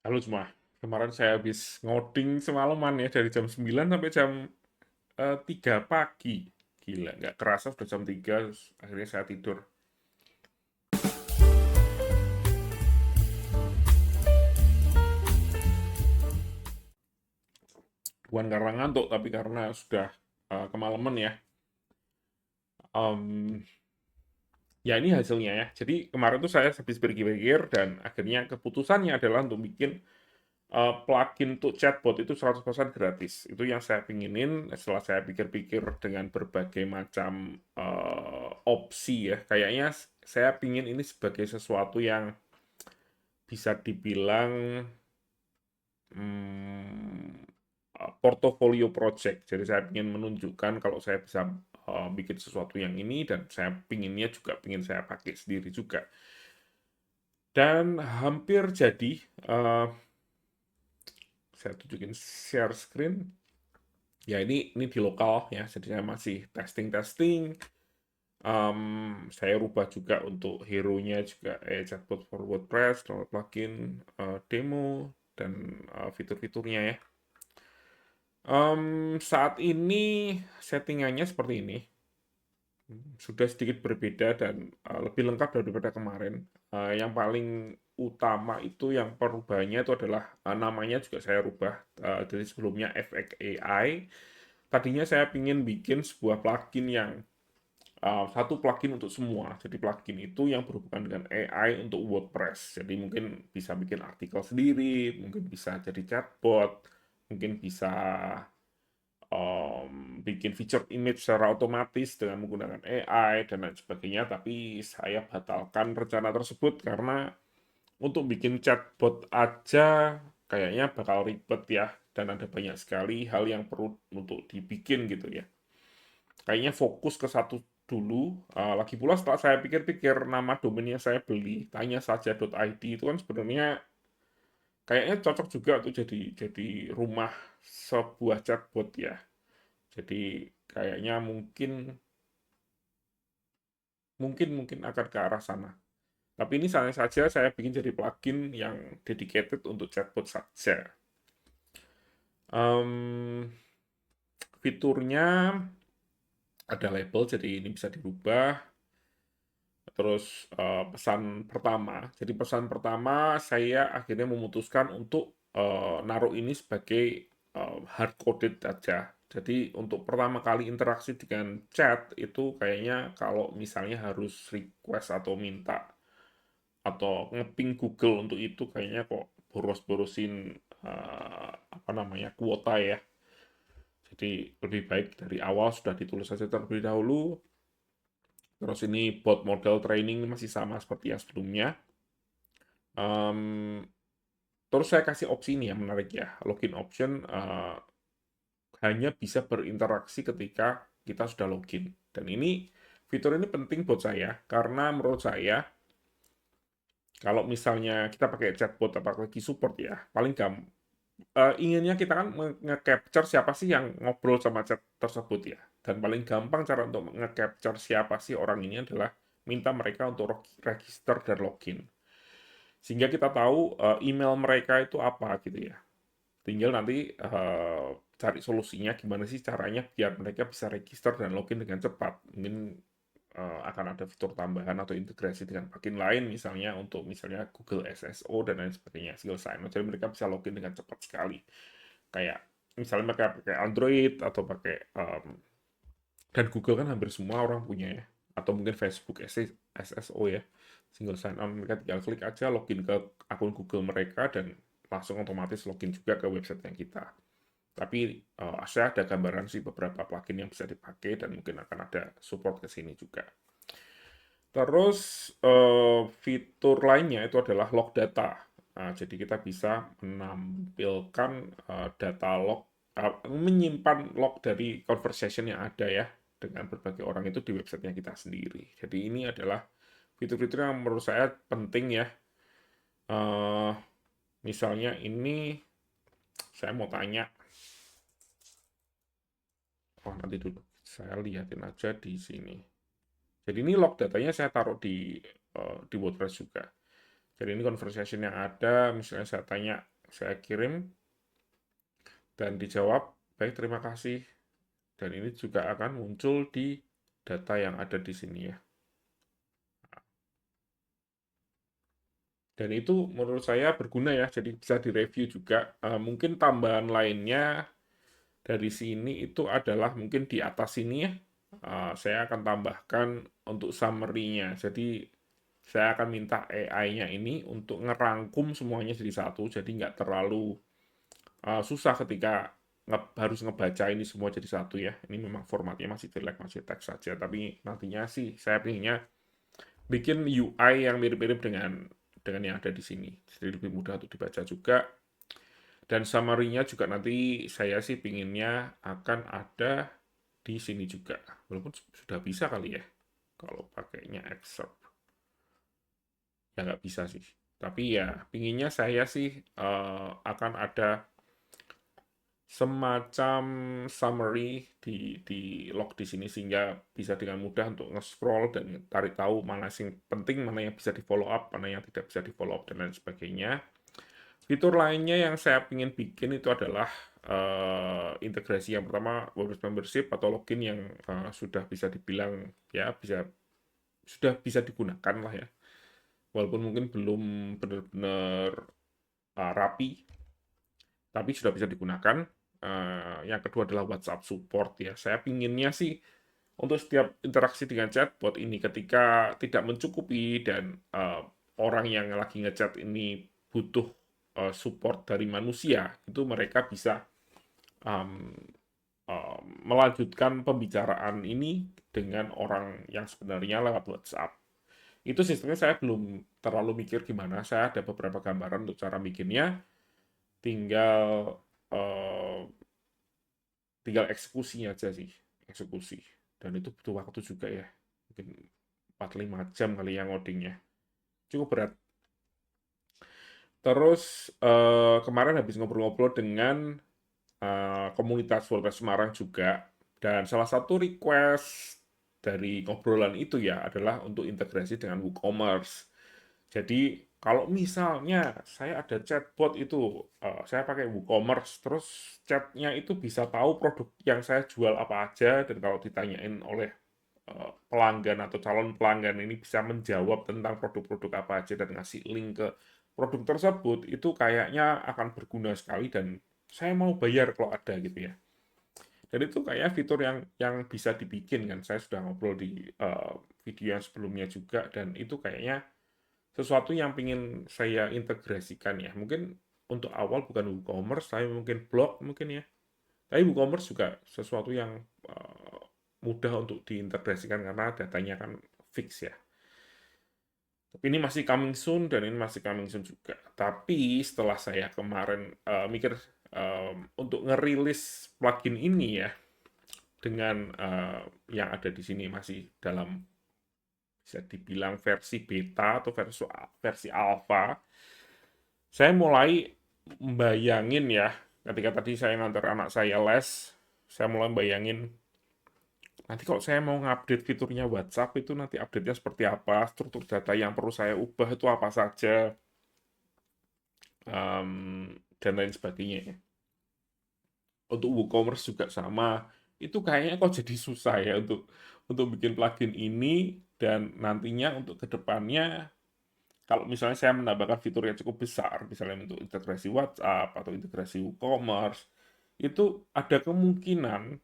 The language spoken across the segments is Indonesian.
Halo semua, kemarin saya habis ngoding semalaman ya dari jam 9 sampai jam 3 pagi. Gila, nggak kerasa sudah jam 3, terus akhirnya saya tidur. Bukan karena ngantuk, tapi karena sudah kemalaman ya. Em, ya ini hasilnya ya. Jadi kemarin tuh saya habis berpikir dan akhirnya keputusannya adalah untuk bikin plugin untuk chatbot itu 100% gratis. Itu yang saya pinginin setelah saya pikir-pikir dengan berbagai macam opsi ya. Kayaknya saya pingin ini sebagai sesuatu yang bisa dibilang hmm, portofolio project. Jadi saya ingin menunjukkan kalau saya bisa bikin sesuatu yang ini dan saya pinginnya juga pingin saya pakai sendiri juga. Dan hampir jadi, eh, saya tunjukin share screen. Ya ini di lokal ya, jadi saya masih testing-testing. Saya rubah juga untuk hero-nya juga, chatbot for WordPress, download plugin, demo, dan fitur-fiturnya ya. Saat ini settingannya seperti ini. Sudah sedikit berbeda dan lebih lengkap daripada kemarin. Yang paling utama itu yang perubahannya itu adalah namanya juga saya rubah. Dari sebelumnya FX AI, tadinya saya ingin bikin sebuah plugin yang satu plugin untuk semua. Jadi plugin itu yang berhubungan dengan AI untuk WordPress. Jadi mungkin bisa bikin artikel sendiri, mungkin bisa jadi chatbot, mungkin bisa bikin feature image secara otomatis dengan menggunakan AI dan lain sebagainya. Tapi saya batalkan rencana tersebut karena untuk bikin chatbot aja kayaknya bakal ribet ya. Dan ada banyak sekali hal yang perlu untuk dibikin gitu ya. Kayaknya fokus ke satu dulu. Lagi pula setelah saya pikir-pikir nama domain yang saya beli, tanya saja.id itu kan sebenarnya kayaknya cocok juga tuh jadi rumah sebuah chatbot ya. Jadi kayaknya mungkin mungkin mungkin akan ke arah sana. Tapi ini saja saya bikin jadi plugin yang dedicated untuk chatbot saja. Em, Fiturnya ada label, jadi ini bisa dirubah. Terus pesan pertama. Jadi pesan pertama saya akhirnya memutuskan untuk naruh ini sebagai hard coded aja. Jadi untuk pertama kali interaksi dengan chat itu kayaknya kalau misalnya harus request atau minta atau ngeping Google untuk itu kayaknya kok boros-borosin apa namanya kuota ya. Jadi lebih baik dari awal sudah ditulis saja terlebih dahulu. Terus ini bot model training masih sama seperti yang sebelumnya. Em, Terus saya kasih opsi ini yang menarik ya, login option hanya bisa berinteraksi ketika kita sudah login. Dan ini fitur ini penting buat saya karena menurut saya kalau misalnya kita pakai chatbot atau lagi support ya, paling gampang inginnya kita kan nge-capture siapa sih yang ngobrol sama chat tersebut ya. Dan paling gampang cara untuk nge-capture siapa sih orang ini adalah minta mereka untuk register dan login. Sehingga kita tahu email mereka itu apa gitu ya. Tinggal nanti cari solusinya gimana sih caranya biar mereka bisa register dan login dengan cepat. Mungkin akan ada fitur tambahan atau integrasi dengan plugin lain misalnya untuk misalnya Google SSO dan lain sebagainya, single sign-on. Jadi mereka bisa login dengan cepat sekali. Kayak misalnya mereka pakai Android atau pakai dan Google kan hampir semua orang punya ya. Atau mungkin Facebook SSO ya, single sign on, mereka tinggal klik aja login ke akun Google mereka dan langsung otomatis login juga ke website yang kita. Tapi saya ada gambaran sih beberapa plugin yang bisa dipakai dan mungkin akan ada support ke sini juga. Terus fitur lainnya itu adalah log data. Nah, jadi kita bisa menampilkan data log, menyimpan log dari conversation yang ada ya dengan berbagai orang itu di websitenya kita sendiri. Jadi ini adalah fitur-fitur yang menurut saya penting ya. Eh, Misalnya ini saya mau tanya, oh nanti dulu saya lihatin aja di sini. Jadi ini log datanya saya taruh di WordPress juga. Jadi ini conversation yang ada, misalnya saya tanya, Saya kirim dan dijawab, baik terima kasih. Dan ini juga akan muncul di data yang ada di sini ya. Dan itu menurut saya berguna ya, jadi bisa direview juga. Mungkin tambahan lainnya dari sini itu adalah mungkin di atas sini ya, saya akan tambahkan untuk summary-nya. Jadi saya akan minta AI-nya ini untuk ngerangkum semuanya jadi satu, jadi nggak terlalu susah ketika harus ngebaca ini semua jadi satu ya. Ini memang formatnya masih jelek, masih teks saja, tapi nantinya sih saya pinginnya bikin UI yang mirip-mirip dengan yang ada di sini. Jadi lebih mudah untuk dibaca juga. Dan summary-nya juga nanti saya sih pinginnya akan ada di sini juga. Walaupun sudah bisa kali ya, kalau pakainya excerpt. Ya nggak bisa sih. Tapi ya, pinginnya saya sih akan ada semacam summary di log di sini sehingga bisa dengan mudah untuk nge-scroll dan tarik tahu mana yang penting, mana yang bisa di follow up, mana yang tidak bisa di follow up dan lain sebagainya. Fitur lainnya yang saya ingin bikin itu adalah integrasi yang pertama WordPress membership atau login yang sudah bisa dibilang ya sudah bisa digunakan lah ya. Walaupun mungkin belum benar-benar rapi, tapi sudah bisa digunakan. Yang kedua adalah WhatsApp support ya. Saya pinginnya sih untuk setiap interaksi dengan chatbot ini ketika tidak mencukupi dan orang yang lagi ngechat ini butuh support dari manusia, itu mereka bisa um, melanjutkan pembicaraan ini dengan orang yang sebenarnya lewat WhatsApp. Itu sistemnya saya belum terlalu mikir gimana. Saya ada beberapa gambaran untuk cara bikinnya. Tinggal uh, tinggal eksekusinya aja sih, eksekusi. Dan itu butuh waktu juga ya. Mungkin 4-5 jam kali yang ngodingnya. Cukup berat. Terus kemarin habis ngobrol-ngobrol dengan komunitas WordPress Semarang juga, dan salah satu request dari ngobrolan itu ya adalah untuk integrasi dengan WooCommerce. Jadi kalau misalnya saya ada chatbot itu, saya pakai WooCommerce, terus chatnya itu bisa tahu produk yang saya jual apa aja, dan kalau ditanyain oleh pelanggan atau calon pelanggan ini bisa menjawab tentang produk-produk apa aja dan ngasih link ke produk tersebut, itu kayaknya akan berguna sekali dan saya mau bayar kalau ada gitu ya. Dan itu kayak fitur yang bisa dibikin kan. Saya sudah ngobrol di video yang sebelumnya juga dan itu kayaknya sesuatu yang ingin saya integrasikan ya. Mungkin untuk awal bukan WooCommerce, tapi mungkin blog mungkin ya. Tapi WooCommerce juga sesuatu yang mudah untuk diintegrasikan karena datanya kan fix ya. Tapi ini masih coming soon dan ini masih coming soon juga. Tapi setelah saya kemarin mikir untuk ngerilis plugin ini ya dengan yang ada di sini masih dalam bisa dibilang versi beta atau versi alpha, saya mulai membayangin ya ketika tadi saya ngantar anak saya les, saya mulai bayangin nanti kalau saya mau ngupdate fiturnya WhatsApp itu nanti update-nya seperti apa, struktur data yang perlu saya ubah itu apa saja, dan lain sebagainya ya. Untuk WooCommerce juga sama. Itu kayaknya kok jadi susah ya untuk bikin plugin ini dan nantinya untuk kedepannya kalau misalnya saya menambahkan fitur yang cukup besar, misalnya untuk integrasi WhatsApp atau integrasi WooCommerce, itu ada kemungkinan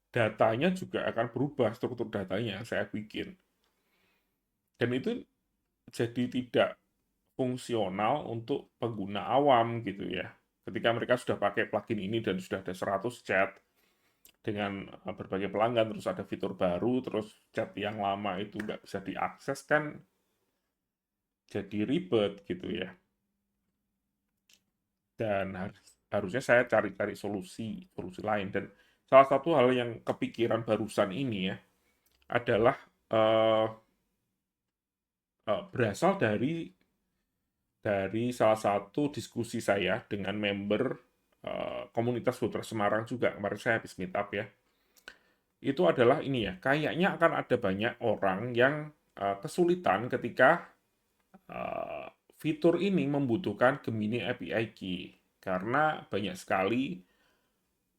datanya juga akan berubah struktur datanya yang saya bikin. Dan itu jadi tidak fungsional untuk pengguna awam gitu ya. Ketika mereka sudah pakai plugin ini dan sudah ada 100 chat dengan berbagai pelanggan, terus ada fitur baru, terus chat yang lama itu nggak bisa diakses kan jadi ribet gitu ya. Dan harusnya saya cari-cari solusi lain. Dan salah satu hal yang kepikiran barusan ini ya adalah berasal dari salah satu diskusi saya dengan member komunitas WordPress Semarang juga. Kemarin saya habis meet up ya. Itu adalah ini ya, kayaknya akan ada banyak orang yang kesulitan ketika fitur ini membutuhkan Gemini API Key karena banyak sekali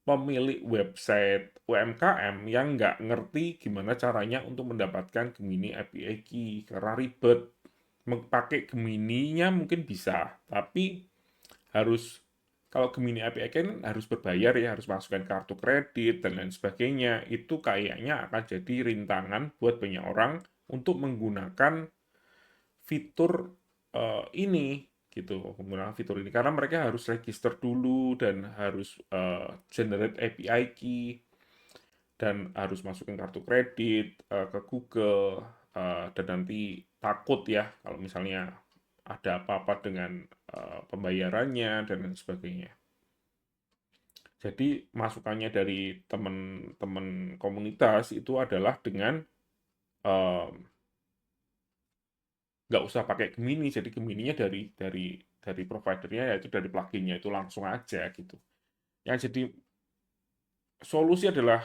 pemilik website UMKM yang nggak ngerti gimana caranya untuk mendapatkan Gemini API Key karena ribet. Pakai Gemini-nya mungkin bisa, tapi harus kalau Gemini API kan harus berbayar ya, harus masukkan kartu kredit dan lain sebagainya. Itu kayaknya akan jadi rintangan buat banyak orang untuk menggunakan fitur ini gitu, menggunakan fitur ini karena mereka harus register dulu dan harus generate API key dan harus masukin kartu kredit ke Google dan nanti takut ya kalau misalnya ada apa-apa dengan pembayarannya dan lain sebagainya. Jadi masukannya dari teman-teman komunitas itu adalah dengan nggak usah pakai Gemini, jadi Gemini-nya dari providernya yaitu dari pluginnya itu langsung aja gitu. Yang jadi solusi adalah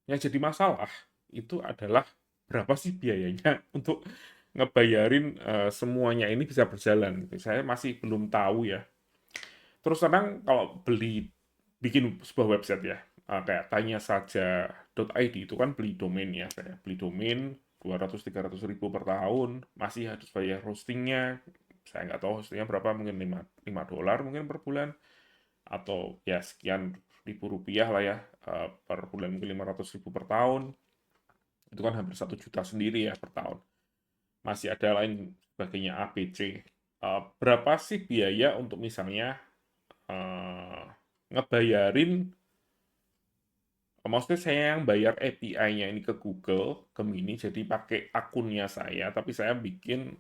yang jadi masalah itu adalah berapa sih biayanya untuk ngebayarin semuanya ini bisa berjalan. Saya masih belum tahu ya. Terus terang kalau bikin sebuah website ya, kayak tanya saja.id itu kan beli domain ya, kayak beli domain 200-300 ribu per tahun, masih harus bayar hostingnya, saya nggak tahu hostingnya berapa, mungkin 5 dolar mungkin per bulan, atau ya sekian ribu rupiah lah ya, per bulan mungkin 500 ribu per tahun, itu kan hampir 1 juta sendiri ya per tahun. Masih ada lain sebagainya ABC. Berapa sih biaya untuk misalnya ngebayarin, maksudnya saya yang bayar API-nya ini ke Google, Gemini, jadi pakai akunnya saya, tapi saya bikin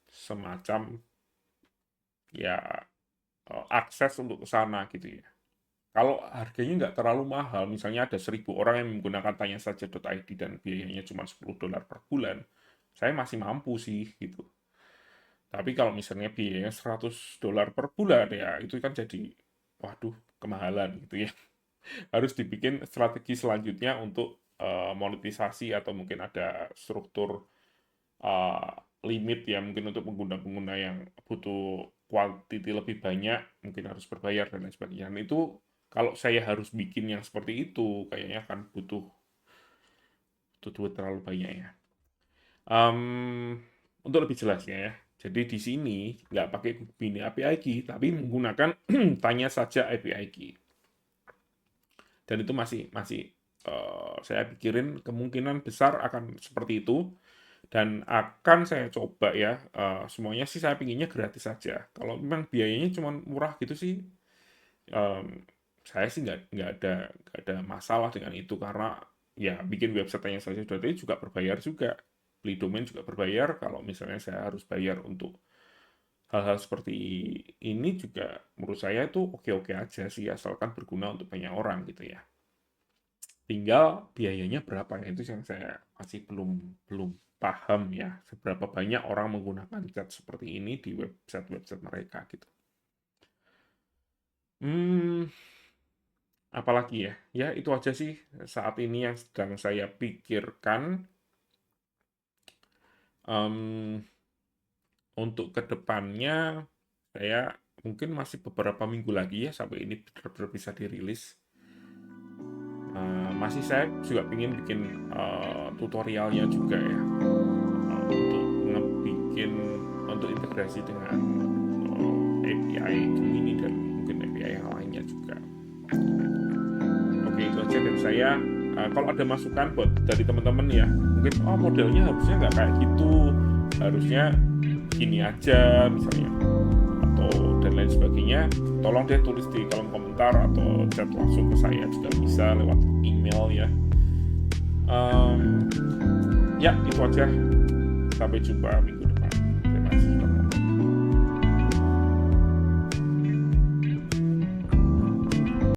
semacam ya akses untuk ke sana gitu ya. Kalau harganya nggak terlalu mahal, misalnya ada 1.000 orang yang menggunakan tanya saja.id dan biayanya cuma 10 dolar per bulan, saya masih mampu sih gitu. Tapi kalau misalnya biayanya 100 dolar per bulan ya itu kan jadi waduh kemahalan gitu ya. Harus dibikin strategi selanjutnya untuk monetisasi atau mungkin ada struktur uh, limit ya mungkin untuk pengguna-pengguna yang butuh quantity lebih banyak mungkin harus berbayar dan lain sebagainya. Dan itu kalau saya harus bikin yang seperti itu kayaknya akan butuh duit terlalu banyak ya. Untuk lebih jelasnya ya. Jadi di sini nggak pakai Gemini API Key, tapi menggunakan tanya saja API Key. Dan itu masih saya pikirin kemungkinan besar akan seperti itu. Dan akan saya coba ya, semuanya sih saya pinginnya gratis saja. Kalau memang biayanya cuma murah gitu sih, saya sih nggak ada masalah dengan itu karena ya bikin website tanya saja juga berbayar juga. Beli domain juga berbayar, kalau misalnya saya harus bayar untuk hal-hal seperti ini juga menurut saya itu oke-oke aja sih, asalkan berguna untuk banyak orang gitu ya. Tinggal biayanya berapa ya, itu yang saya masih belum paham ya, seberapa banyak orang menggunakan chat seperti ini di website-website mereka gitu. Apalagi ya, ya itu aja sih saat ini yang sedang saya pikirkan. Untuk kedepannya saya mungkin masih beberapa minggu lagi ya sampai ini benar-benar bisa dirilis. Masih saya juga ingin bikin tutorialnya juga ya untuk ngebikin untuk integrasi dengan API Gemini dan mungkin API yang lainnya juga. Oke, itu aja dari saya. Kalau ada masukan buat dari teman-teman ya, mungkin modelnya harusnya nggak kayak gitu, harusnya gini aja misalnya, atau dan lain sebagainya, tolong deh tulis di kolom komentar atau chat langsung ke saya juga bisa lewat email ya. Ya itu aja, sampai jumpa minggu depan. Terima kasih.